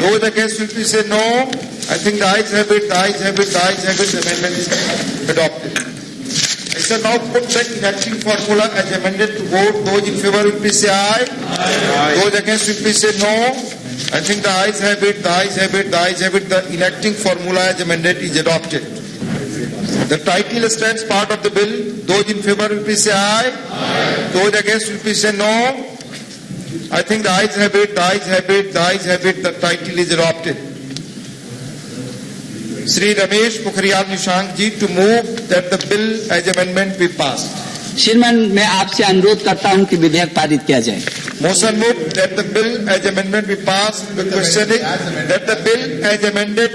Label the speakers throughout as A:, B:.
A: Those against will please say no. I think the ayes have it, the ayes have it, the ayes have it. The amendment is adopted. I shall now put the enacting formula as amended to vote. Those in favor will please say aye. Aye. Those against will please say no. I think the ayes have it, the ayes have it, the ayes have it. The enacting formula as amended is adopted. The title stands part of the bill. Those in favor will please say aye. Aye. Those against will please say no. I think the ayes have it, the ayes have it, the ayes have it. The title is adopted. Shri Ramesh Pokhriyal Nishank ji to move that the bill as amendment be passed.
B: श्रीमान मैं आपसे अनुरोध करता हूं कि विधेयक पारित किया जाए.
A: Motion moved that the bill as amendment be passed. The question is that the bill as amended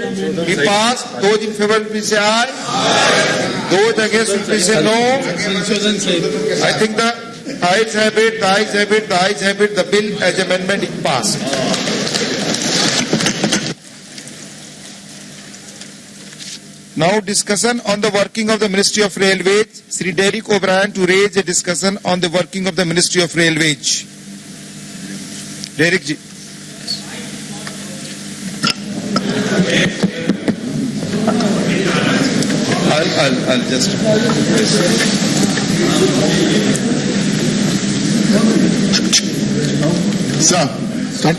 A: be passed. Those in favor please say aye. Aye. Those against please say no. I think the ayes have it, the ayes have it, the ayes have it. The bill as amendment is passed. Now discussion on the working of the Ministry of Railways. Sri Derek O'Brien to raise a discussion on the working of the Ministry of Railways. Derek ji. I'll just.
C: Sir, start.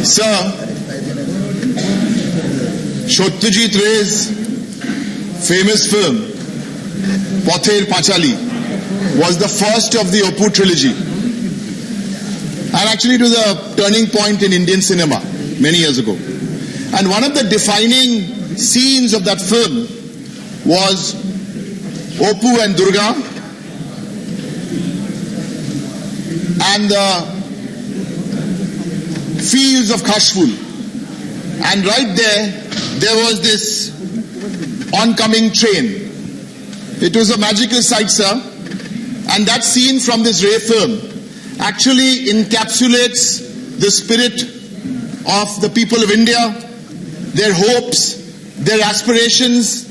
C: Sir, Satyajit Ray's famous film, Pather Panchali, was the first of the Oppu trilogy. And actually it was a turning point in Indian cinema many years ago. And one of the defining scenes of that film was Oppu and Durga and the fields of Kashful. And right there was this oncoming train. It was a magical sight, sir. And that scene from this Ray film actually encapsulates the spirit of the people of India, their hopes, their aspirations,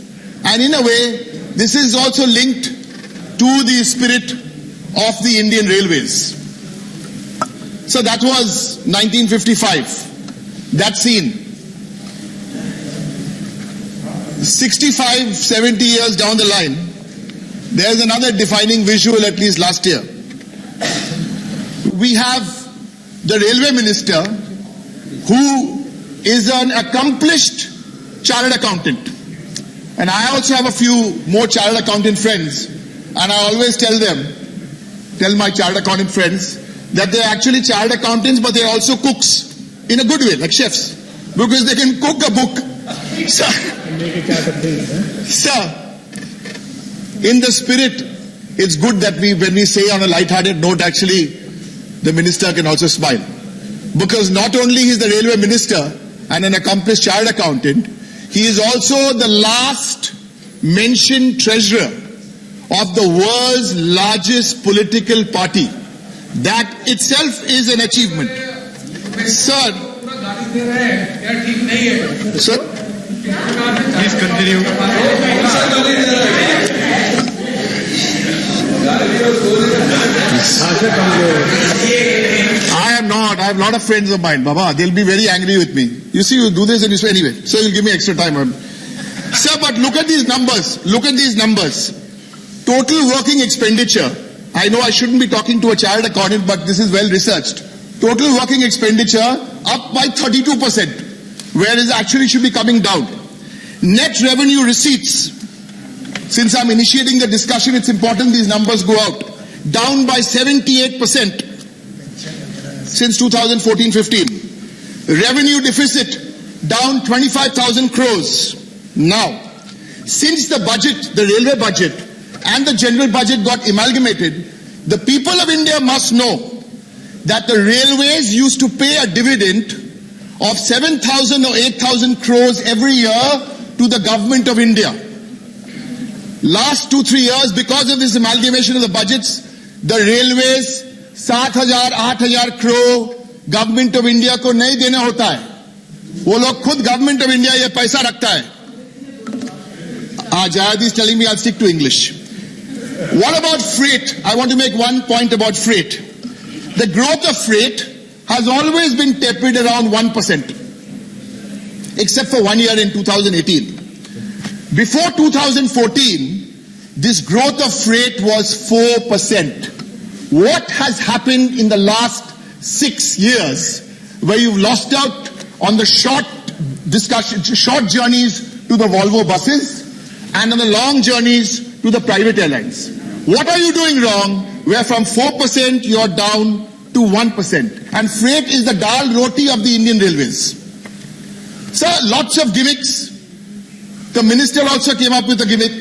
C: and in a way, this is also linked to the spirit of the Indian Railways. So that was 1955, that scene. 65, 70 years down the line, there's another defining visual, at least last year. We have the railway minister who is an accomplished chartered accountant. And I also have a few more chartered accountant friends, and I always tell my chartered accountant friends, that they're actually chartered accountants, but they're also cooks, in a good way, like chefs, because they can cook a book. Sir, in the spirit, it's good that when we say on a light-hearted note, actually, the minister can also smile. Because not only is the railway minister and an accomplished chartered accountant, he is also the last mentioned treasurer of the world's largest political party. That itself is an achievement. Sir, please continue. I am not. I have a lot of friends of mine, Baba. They'll be very angry with me. You see, you do this and you say, anyway, so you'll give me extra time. Sir, but look at these numbers. Look at these numbers. Total working expenditure. I know I shouldn't be talking to a chartered accountant, but this is well researched. Total working expenditure up by 32%, whereas actually should be coming down. Net revenue receipts. Since I'm initiating the discussion, it's important these numbers go out. Down by 78% since 2014-15. Revenue deficit down 25,000 crores. Now, since the budget, the railway budget and the general budget got amalgamated, the people of India must know that the railways used to pay a dividend of 7,000 or 8,000 crores every year to the government of India. Last 2-3 years, because of this amalgamation of the budgets, the railways 7,000-8,000 crore government of India को नहीं देना होता है. वो लोग खुद government of India ये पैसा रखता है. Jayadi is telling me I'll stick to English. What about freight? I want to make one point about freight. The growth of freight has always been tepid around 1%, except for 1 year in 2018. Before 2014, this growth of freight was 4%. What has happened in the last 6 years, where you've lost out on the short journeys to the Volvo buses and on the long journeys to the private airlines? What are you doing wrong, where from 4% you're down to 1%? And freight is the dal roti of the Indian Railways. Sir, lots of gimmicks. The minister also came up with a gimmick.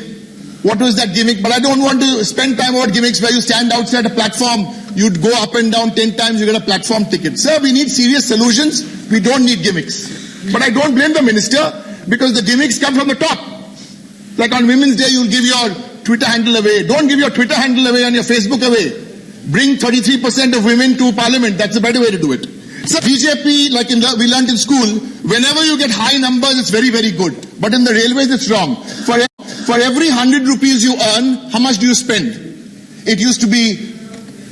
C: What was that gimmick? But I don't want to spend time on gimmicks where you stand outside a platform, you'd go up and down 10 times, you get a platform ticket. Sir, we need serious solutions. We don't need gimmicks. But I don't blame the minister, because the gimmicks come from the top. Like on Women's Day, you'll give your Twitter handle away. Don't give your Twitter handle away and your Facebook away. Bring 33% of women to parliament. That's a better way to do it. So BJP, like we learned in school, whenever you get high numbers, it's very, very good. But in the railways, it's wrong. For every 100 rupees you earn, how much do you spend? It used to be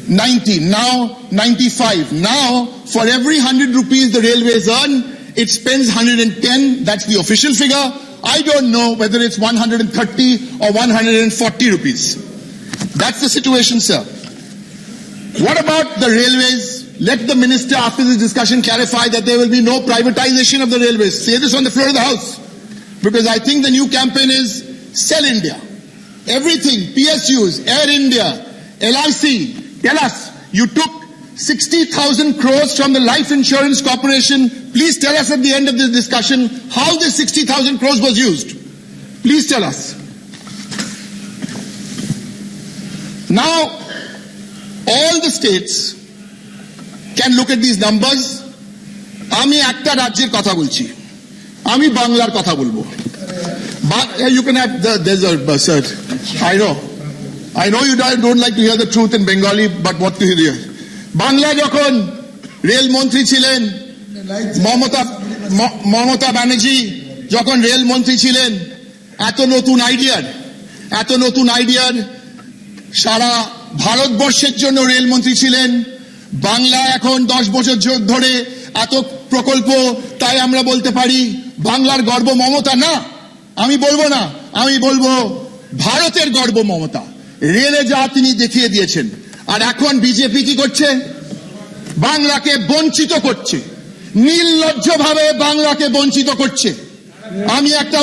C: 90, now 95. Now, for every 100 rupees the railways earn, it spends 110. That's the official figure. I don't know whether it's 130 or 140 rupees. That's the situation, sir. What about the railways? Let the minister, after this discussion, clarify that there will be no privatization of the railways. Say this on the floor of the House. Because I think the new campaign is sell India. Everything, PSUs, Air India, LIC. Tell us, you took 60,000 crores from the Life Insurance Corporation. Please tell us at the end of this discussion how this 60,000 crores was used. Please tell us. Now, all the states can look at these numbers. আমি একটা রাজ্যের কথা বলছি, আমি বাংলার কথা বলবো। You can have there's a sir. I know you don't like to hear the truth in Bengali, but what to hear? Bangla যখন রেল মন্ত্রী ছিলেন, মমতা ব্যানার্জি যখন রেল মন্ত্রী ছিলেন, এত নতুন আইডিয়ার সারা ভারতবর্ষের জন্য রেলমন্ত্রী ছিলেন। বাংলা এখন 10 বছর ধরে এত প্রকল্প, তাই আমরা বলতে পারি বাংলার গর্ব মমতা না। আমি বলবো না, আমি বলবো ভারতের গর্ব মমতা। রেলে যা তিনি দেখিয়ে দিয়েছেন। আর এখন বিজেপি কি করছে? বাংলাকে বঞ্চিত করছে, নির্লজ্জভাবে বাংলাকে বঞ্চিত করছে। আমি একটা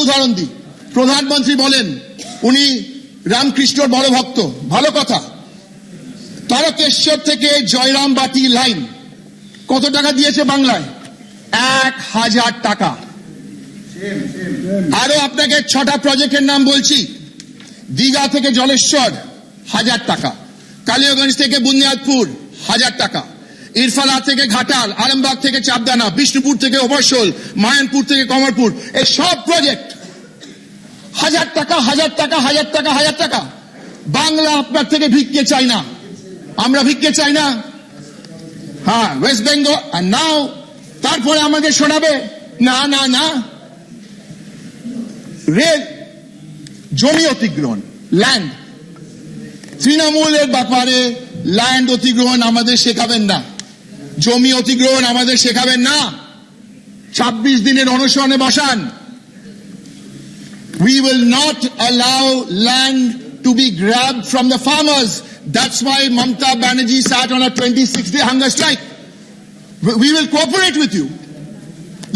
C: উদাহরণ দিই। প্রধানমন্ত্রী বলেন উনি রামকৃষ্ণর বড় ভক্ত, ভালো কথা। তারকেশ্বর থেকে জয়রামবাটি লাইন কত টাকা দিয়েছে বাংলায়? 1000 টাকা। আরো আপনাকে 6টা প্রজেক্টের নাম বলছি। দীঘা থেকে জলেশ্বর 1000 টাকা, কালিয়াগঞ্জ থেকে বুনিয়াদপুর 1000 টাকা, ইরফালা থেকে ঘাটাল, আরামবাগ থেকে চাপদানা, বিষ্ণুপুর থেকে ওভারশোল, মায়ানপুর থেকে কমরপুর, এই সব প্রজেক্ট 1000 টাকা, 1000 টাকা, 1000 টাকা, 1000 টাকা। বাংলা আপনার থেকে ভিক্ষে চাই না, আমরা ভিক্ষে চাই না। হ্যাঁ, ওয়েস্ট বেঙ্গল। আর নাও তারপরে আমাদের শোনাবে না না না রেল জমি অধিগ্রহণ, ল্যান্ড, তৃণমূলের ব্যাপারে ল্যান্ড অধিগ্রহণ আমাদের শেখাবেন না, জমি অধিগ্রহণ আমাদের শেখাবেন না। 26 দিনের অনশনে বসান। We will not allow land to be grabbed from the farmers. That's why Mamata Banerjee sat on a 26-day hunger strike. We will cooperate with you.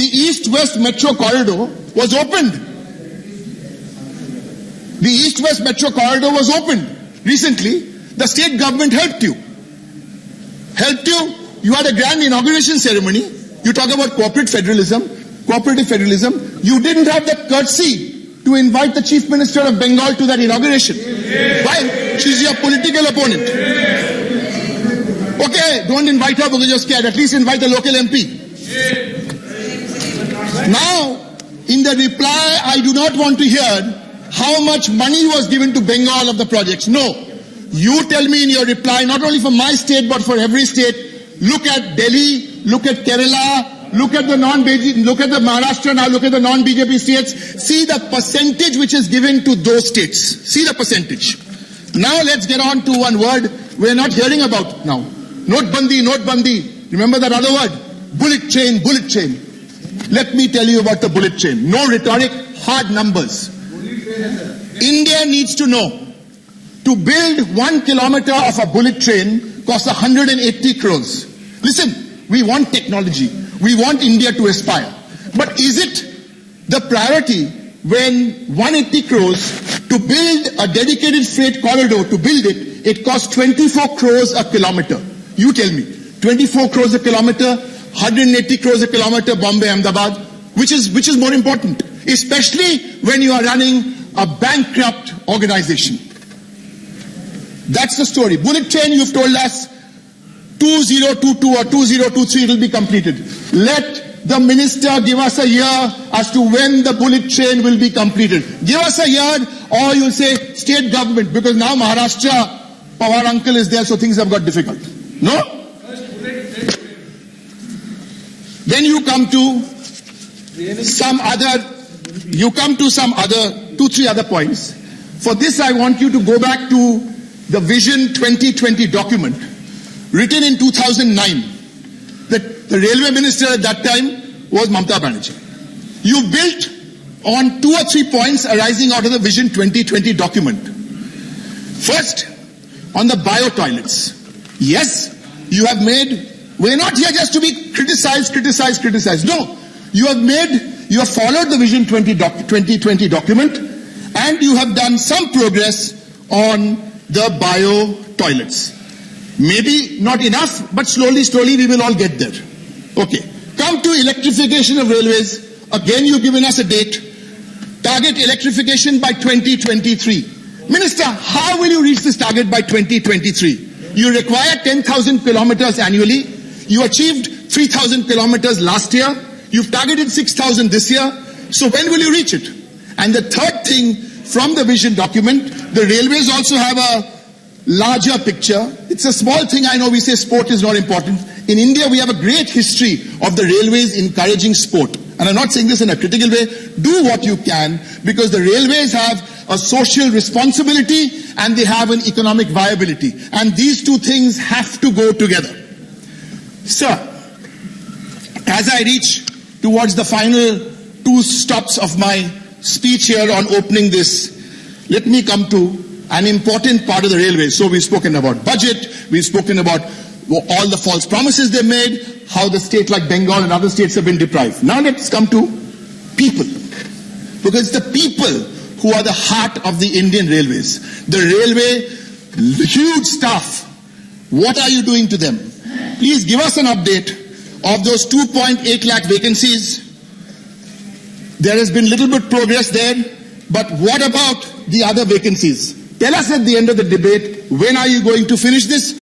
C: The East-West Metro Corridor was opened. The East-West Metro Corridor was opened recently. The state government helped you. You had a grand inauguration ceremony. You talk about cooperative federalism. You didn't have the courtesy to invite the Chief Minister of Bengal to that inauguration. Why? She's your political opponent. Okay, don't invite her because you're scared. At least invite the local MP. Now, in the reply, I do not want to hear how much money was given to Bengal of the projects. No. You tell me in your reply, not only for my state, but for every state, look at Delhi, look at Kerala, look at the Maharashtra now, look at the non-BJP states. See the percentage which is given to those states. See the percentage. Now let's get on to one word we're not hearing about now. Notebandi, Notebandi. Remember that other word? Bullet train, bullet train. Let me tell you about the bullet train. No rhetoric, hard numbers. India needs to know, to build 1 kilometer of a bullet train costs 180 crores. Listen, we want technology. We want India to aspire. But is it the priority when 180 crores to build a dedicated freight corridor, to build it, it costs 24 crores a kilometer? You tell me. 24 crores a kilometer, 180 crores a kilometer, Bombay, Ahmedabad. Which is more important? Especially when you are running a bankrupt organization. That's the story. Bullet train, you've told us, 2022 or 2023 it will be completed. Let the minister give us a year as to when the bullet train will be completed. Give us a year, or you'll say state government, because now Maharashtra, Pawar uncle is there, so things have got difficult. No? Then you come to some other, 2-3 other points. For this, I want you to go back to the Vision 2020 document, written in 2009. The railway minister at that time was Mamata Banerjee. You built on 2 or 3 points arising out of the Vision 2020 document. First, on the bio toilets. Yes, you have made, we're not here just to be criticized. No, you have followed the Vision 2020 document, and you have done some progress on the bio toilets. Maybe not enough, but slowly we will all get there. Okay. Come to electrification of railways. Again, you've given us a date. Target electrification by 2023. Minister, how will you reach this target by 2023? You require 10,000 kilometers annually. You achieved 3,000 kilometers last year. You've targeted 6,000 this year. So when will you reach it? And the third thing from the vision document, the railways also have a larger picture. It's a small thing, I know we say sport is not important. In India, we have a great history of the railways encouraging sport. And I'm not saying this in a critical way. Do what you can, because the railways have a social responsibility and they have an economic viability. And these two things have to go together. Sir, as I reach towards the final 2 stops of my speech here on opening this, let me come to an important part of the railways. So we've spoken about budget, we've spoken about all the false promises they made, how the state like Bengal and other states have been deprived. Now let's come to people. Because it's the people who are the heart of the Indian railways. The railway, huge staff. What are you doing to them? Please give us an update of those 2.8 lakh vacancies. There has been little bit progress there, but what about the other vacancies? Tell us at the end of the debate, when are you going to finish this?